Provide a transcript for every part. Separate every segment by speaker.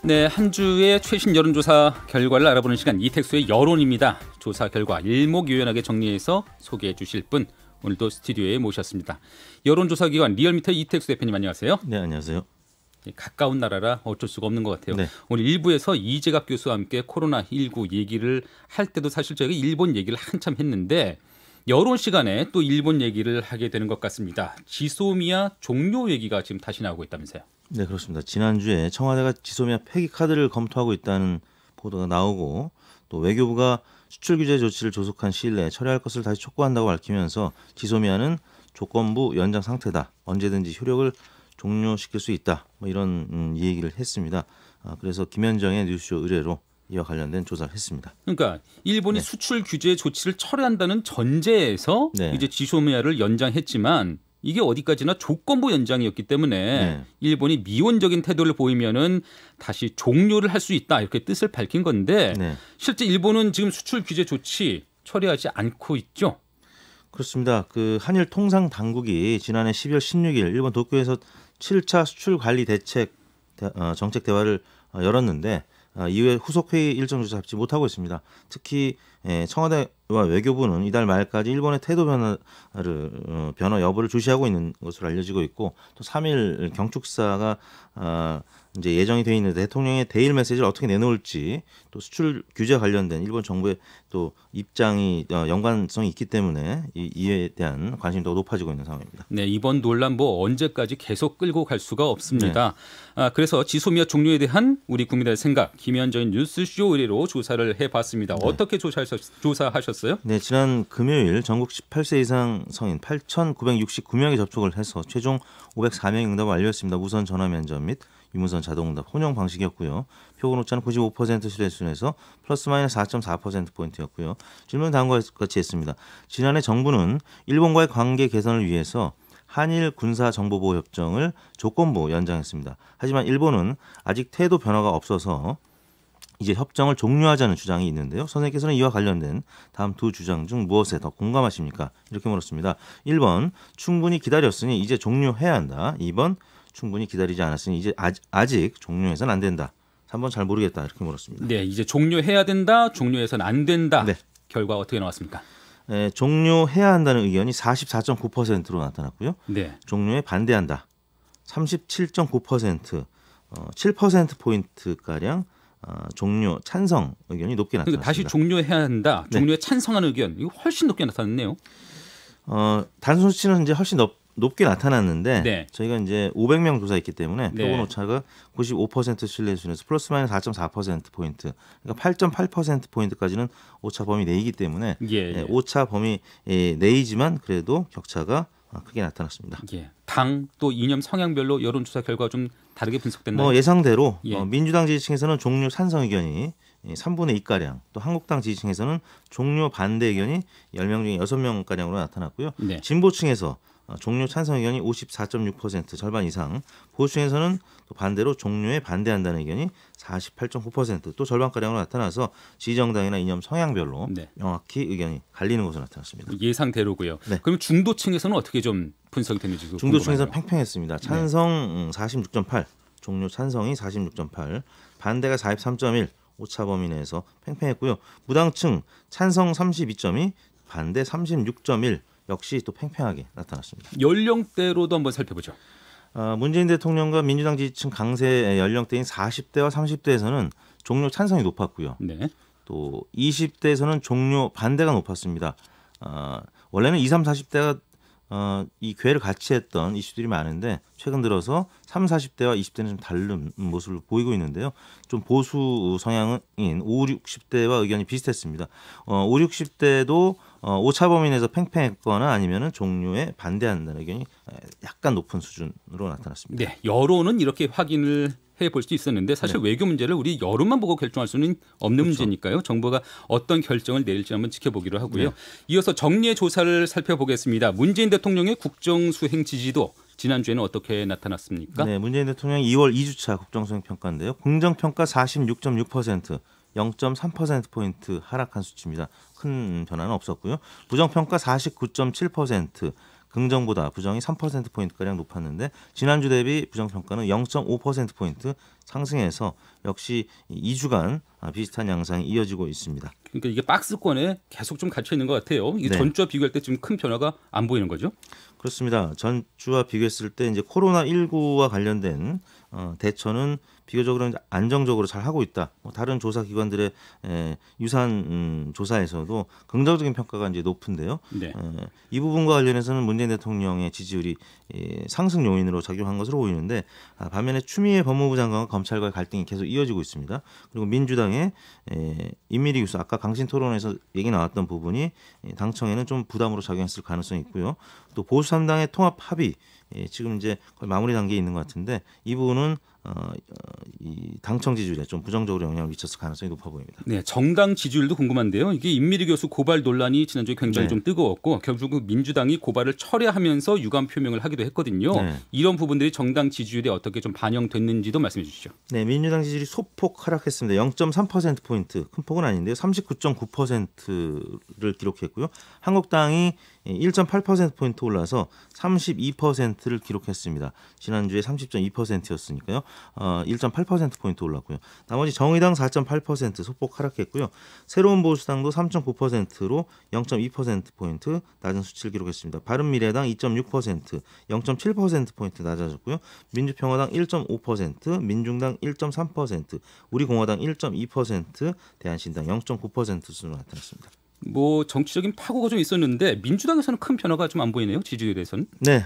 Speaker 1: 네, 한 주의 최신 여론조사 결과를 알아보는 시간 이택수의 여론입니다. 조사 결과 일목요연하게 정리해서 소개해 주실 분 오늘도 스튜디오에 모셨습니다. 여론조사기관 리얼미터 이택수 대표님 안녕하세요.
Speaker 2: 네, 안녕하세요.
Speaker 1: 가까운 나라라 어쩔 수가 없는 것 같아요.
Speaker 2: 네.
Speaker 1: 오늘 1부에서 이재갑 교수와 함께 코로나19 얘기를 할 때도 사실 저희가 일본 얘기를 한참 했는데 여론 시간에 또 일본 얘기를 하게 되는 것 같습니다. 지소미아 종료 얘기가 지금 다시 나오고 있다면서요.
Speaker 2: 네, 그렇습니다. 지난주에 청와대가 지소미아 폐기 카드를 검토하고 있다는 보도가 나오고 또 외교부가 수출 규제 조치를 조속한 시일 내에 처리할 것을 다시 촉구한다고 밝히면서 지소미아는 조건부 연장 상태다. 언제든지 효력을 종료시킬 수 있다. 뭐 이런 얘기를 했습니다. 그래서 김현정의 뉴스쇼 의뢰로 이와 관련된 조사를 했습니다.
Speaker 1: 그러니까 일본이
Speaker 2: 네.
Speaker 1: 수출 규제 조치를 철회한다는 전제에서
Speaker 2: 네.
Speaker 1: 이제 지소미아를 연장했지만 이게 어디까지나 조건부 연장이었기 때문에
Speaker 2: 네.
Speaker 1: 일본이 미온적인 태도를 보이면은 다시 종료를 할 수 있다 이렇게 뜻을 밝힌 건데
Speaker 2: 네.
Speaker 1: 실제 일본은 지금 수출 규제 조치 처리하지 않고 있죠.
Speaker 2: 그렇습니다. 그 한일 통상 당국이 지난해 12월 16일 일본 도쿄에서 7차 수출 관리 대책 정책 대화를 열었는데 이후에 후속 회의 일정조차 잡지 못하고 있습니다. 특히 청와대와 외교부는 이달 말까지 일본의 태도 변화 여부를 주시하고 있는 것으로 알려지고 있고 또 3일 경축사가 이제 예정이 돼 있는 대통령의 대일 메시지를 어떻게 내놓을지 또 수출 규제 관련된 일본 정부의 또 입장이 연관성이 있기 때문에 이에 대한 관심도가 높아지고 있는 상황입니다.
Speaker 1: 네, 이번 논란 뭐 언제까지 계속 끌고 갈 수가 없습니다. 그래서 지소미아 종료에 대한 우리 국민들의 생각 김현정의 뉴스쇼 의뢰로 조사를 해봤습니다. 어떻게 조사하셨어요?
Speaker 2: 네, 지난 금요일 전국 18세 이상 성인 8,969명이 접촉을 해서 최종 504명이 응답을 완료했습니다. 무선 전화 면접 및 유무선 자동응답 혼용 방식이었고요. 표본 오차는 95% 신뢰 수준에서 플러스 마이너스 4.4%포인트였고요. 질문 다음과 같이 했습니다. 지난해 정부는 일본과의 관계 개선을 위해서 한일 군사정보보호협정을 조건부 연장했습니다. 하지만 일본은 아직 태도 변화가 없어서 이제 협정을 종료하자는 주장이 있는데요. 선생님께서는 이와 관련된 다음 두 주장 중 무엇에 더 공감하십니까? 이렇게 물었습니다. 1번 충분히 기다렸으니 이제 종료해야 한다. 2번 충분히 기다리지 않았으니 이제 아직 종료해서는 안 된다. 3번 잘 모르겠다. 이렇게 물었습니다.
Speaker 1: 네, 이제 종료해야 된다. 종료해서는 안 된다.
Speaker 2: 네.
Speaker 1: 결과 어떻게 나왔습니까?
Speaker 2: 종료해야 한다는 의견이 44.9%로 나타났고요.
Speaker 1: 네.
Speaker 2: 종료에 반대한다. 37.9%, 7%포인트가량 종료 찬성 의견이 높게 나타났습니다.
Speaker 1: 그러니까 다시 종료해야 한다. 종료에 찬성하는 의견 이거 훨씬 높게 나타났네요.
Speaker 2: 단순 수치는 이제 훨씬 높게 나타났는데
Speaker 1: 네.
Speaker 2: 저희가 이제 500명 조사했기 때문에
Speaker 1: 네.
Speaker 2: 표본 오차가 95% 신뢰 수준에서 플러스 마이너스 4.4% 포인트, 그러니까 8.8% 포인트까지는 오차 범위 내이기 때문에
Speaker 1: 예.
Speaker 2: 오차 범위 내이지만 그래도 격차가 크게 나타났습니다.
Speaker 1: 예. 당 또 이념 성향별로 여론조사 결과가 좀 다르게 분석됐나요?
Speaker 2: 예상대로
Speaker 1: 예.
Speaker 2: 민주당 지지층에서는 종료 찬성 의견이 3분의 2가량, 또 한국당 지지층에서는 종료 반대 의견이 10명 중에 6명가량으로 나타났고요.
Speaker 1: 네.
Speaker 2: 진보층에서 종료 찬성 의견이 54.6% 절반 이상, 보수층에서는 또 반대로 종료에 반대한다는 의견이 48.9% 또 절반가량으로 나타나서 지지정당이나 이념 성향별로
Speaker 1: 네.
Speaker 2: 명확히 의견이 갈리는 것으로 나타났습니다.
Speaker 1: 예상대로고요.
Speaker 2: 네.
Speaker 1: 그럼 중도층에서는 어떻게 좀 분석이 되는지
Speaker 2: 중도층에서
Speaker 1: 궁금하네요.
Speaker 2: 팽팽했습니다. 찬성 46.8, 종료 찬성이 46.8, 반대가 43.1, 오차 범위 내에서 팽팽했고요. 무당층 찬성 32.2, 반대 36.1 역시 또 팽팽하게 나타났습니다.
Speaker 1: 연령대로도 한번 살펴보죠.
Speaker 2: 문재인 대통령과 민주당 지지층 강세 연령대인 40대와 30대에서는 종료 찬성이 높았고요.
Speaker 1: 네.
Speaker 2: 또 20대에서는 종료 반대가 높았습니다. 원래는 20, 30대가 이 궤를 같이 했던 이슈들이 많은데 최근 들어서 30, 40대와 20대는 좀 다른 모습을 보이고 있는데요. 좀 보수 성향인 50, 60대와 의견이 비슷했습니다. 50, 60대도 오차 범위 내에서 팽팽했거나 아니면은 종료에 반대한다는 의견이 약간 높은 수준으로 나타났습니다.
Speaker 1: 네. 여론은 이렇게 확인을 해볼 수 있었는데 사실 외교 문제를 우리 여론만 보고 결정할 수는 없는 문제니까요. 정부가 어떤 결정을 내릴지 한번 지켜보기로 하고요.
Speaker 2: 네.
Speaker 1: 이어서 정리의 조사를 살펴보겠습니다. 문재인 대통령의 국정수행 지지도 지난주에는 어떻게 나타났습니까?
Speaker 2: 네, 문재인 대통령이 2월 2주차 국정수행 평가인데요. 긍정평가 46.6%, 0.3%포인트 하락한 수치입니다. 큰 변화는 없었고요. 부정평가 49.7%, 긍정보다 부정이 3%포인트가량 높았는데 지난주 대비 부정평가는 0.5%포인트 상승해서 역시 2주간 비슷한 양상이 이어지고 있습니다.
Speaker 1: 그러니까 이게 박스권에 계속 좀 갇혀 있는 것 같아요. 이게
Speaker 2: 네.
Speaker 1: 전주와 비교할 때 좀 큰 변화가 안 보이는 거죠?
Speaker 2: 그렇습니다. 전주와 비교했을 때 이제 코로나19와 관련된 대처는 비교적으로 안정적으로 잘 하고 있다. 다른 조사 기관들의 유사한 조사에서도 긍정적인 평가가 이제 높은데요.
Speaker 1: 네.
Speaker 2: 이 부분과 관련해서는 문재인 대통령의 지지율이 상승 요인으로 작용한 것으로 보이는데 반면에 추미애 법무부 장관과 검찰과의 갈등이 계속 이어지고 있습니다. 그리고 민주당의 임미리 교수 아까 강신 토론에서 얘기 나왔던 부분이 당청에는 좀 부담으로 작용했을 가능성이 있고요. 또 보수 3당의 통합 합의 지금 이제 거의 마무리 단계에 있는 것 같은데 이 부분은 이 당청 지지율에 좀 부정적으로 영향을 미쳤을 가능성이 높아 보입니다.
Speaker 1: 네, 정당 지지율도 궁금한데요. 이게 임미리 교수 고발 논란이 지난주에 굉장히 좀 뜨거웠고 결국 민주당이 고발을 철회하면서 유감 표명을 하기도 했거든요.
Speaker 2: 네.
Speaker 1: 이런 부분들이 정당 지지율에 어떻게 좀 반영됐는지도 말씀해 주시죠.
Speaker 2: 네, 민주당 지지율이 소폭 하락했습니다. 0.3%포인트, 큰 폭은 아닌데요. 39.9%를 기록했고요. 한국당이 1.8%포인트 올라서 32%를 기록했습니다. 지난주에 30.2%였으니까요. 1.8%포인트 올랐고요. 나머지 정의당 4.8% 소폭 하락했고요. 새로운 보수당도 3.9%로 0.2%포인트 낮은 수치를 기록했습니다. 바른미래당 2.6%, 0.7%포인트 낮아졌고요. 민주평화당 1.5%, 민중당 1.3%, 우리공화당 1.2%, 대한신당 0.9% 수준으로 나타났습니다.
Speaker 1: 뭐 정치적인 파고가 좀 있었는데 민주당에서는 큰 변화가 좀 안 보이네요. 지지율에 대해서는.
Speaker 2: 네,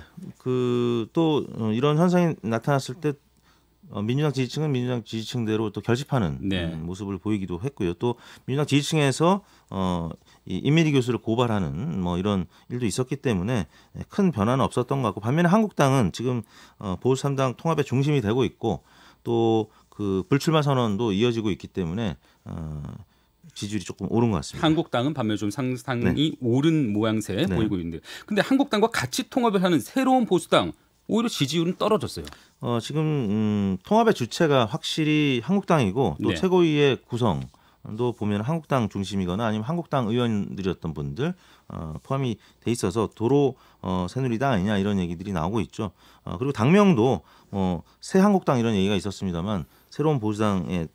Speaker 2: 또 이런 현상이 나타났을 때 민주당 지지층은 민주당 지지층대로 또 결집하는
Speaker 1: 네.
Speaker 2: 모습을 보이기도 했고요. 또 민주당 지지층에서 이 임미리 교수를 고발하는 뭐 이런 일도 있었기 때문에 큰 변화는 없었던 것 같고 반면에 한국당은 지금 보수 3당 통합의 중심이 되고 있고 또 그 불출마 선언도 이어지고 있기 때문에 지지율이 조금 오른 것 같습니다.
Speaker 1: 한국당은 반면 좀 상당히 오른 모양새 보이고 있는데, 근데 한국당과 같이 통합을 하는 새로운 보수당 오히려 지지율은 떨어졌어요.
Speaker 2: 지금 통합의 주체가 확실히 한국당이고 또 최고위의 구성도 보면 한국당 중심이거나 아니면 한국당 의원들이었던 분들 포함이 돼 있어서 도로 새누리당 아니냐 이런 얘기들이 나오고 있죠. 그리고 당명도 새 한국당 이런 얘기가 있었습니다만 새로운 보수당의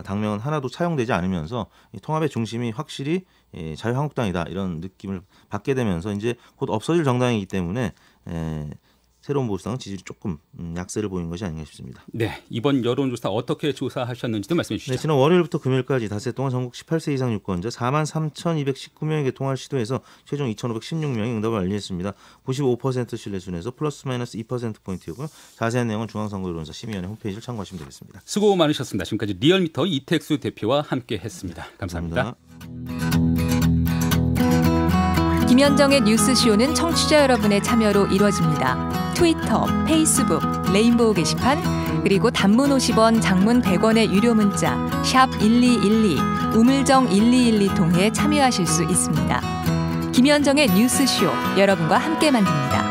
Speaker 2: 당명은 하나도 차용되지 않으면서 통합의 중심이 확실히 자유한국당이다 이런 느낌을 받게 되면서 이제 곧 없어질 정당이기 때문에 새로운 보수당은 지지율이 조금 약세를 보이는 것이 아닌가 싶습니다.
Speaker 1: 네, 이번 여론조사 어떻게 조사하셨는지도 말씀해 주시죠.
Speaker 2: 네, 지난 월요일부터 금요일까지 닷새 동안 전국 18세 이상 유권자 43,219명에게 통화를 시도해서 최종 2,516명이 응답을 알렸습니다. 95% 신뢰 순에서 플러스 마이너스 2%포인트이고요. 자세한 내용은 중앙선거여론조사 심의위원회 홈페이지를 참고하시면 되겠습니다.
Speaker 1: 수고 많으셨습니다. 지금까지 리얼미터 이택수 대표와 함께했습니다. 감사합니다.
Speaker 3: 김현정의 뉴스쇼는 청취자 여러분의 참여로 이루어집니다. 트위터, 페이스북, 레인보우 게시판, 그리고 단문 50원, 장문 100원의 유료 문자 샵 1212, 우물정 1212 통해 참여하실 수 있습니다. 김현정의 뉴스쇼, 여러분과 함께 만듭니다.